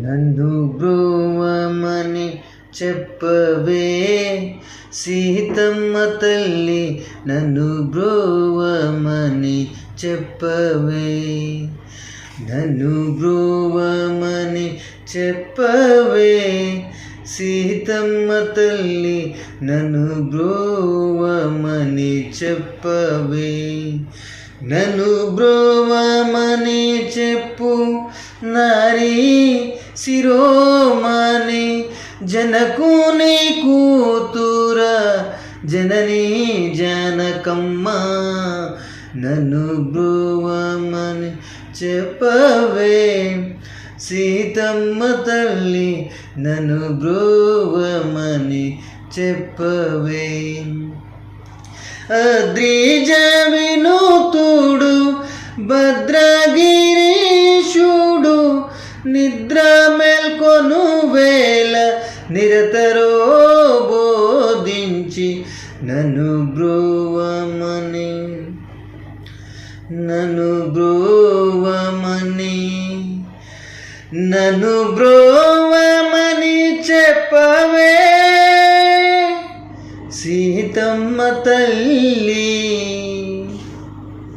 నన్ను బ్రోవమని చెప్పవే సీతమ్మ తల్లి, నన్ను బ్రోవమని చెప్పవే, నన్ను బ్రోవమని చెప్పవే సీతమ్మ తల్లి, నన్ను బ్రోవమని చెప్పవే, నన్ను బ్రోవమని చెప్పు నారీ శిరోమణి, జనకుని కూతుర జననీ జానకమ్మ, నన్ను బ్రోవమని చెప్పవే సీతమ్మ తల్లి, నన్ను బ్రోవమని చెప్పవే. అద్రిజ వినూతుడు భద్రగిరీశుడు, నిద్ర మేల్కొను వేళ నిరతరో బోధించి, నన్ను బ్రోవమని, నన్ను బ్రోవమని, నన్ను బ్రోవమని చెప్పవే సీతమ్మ తల్లి,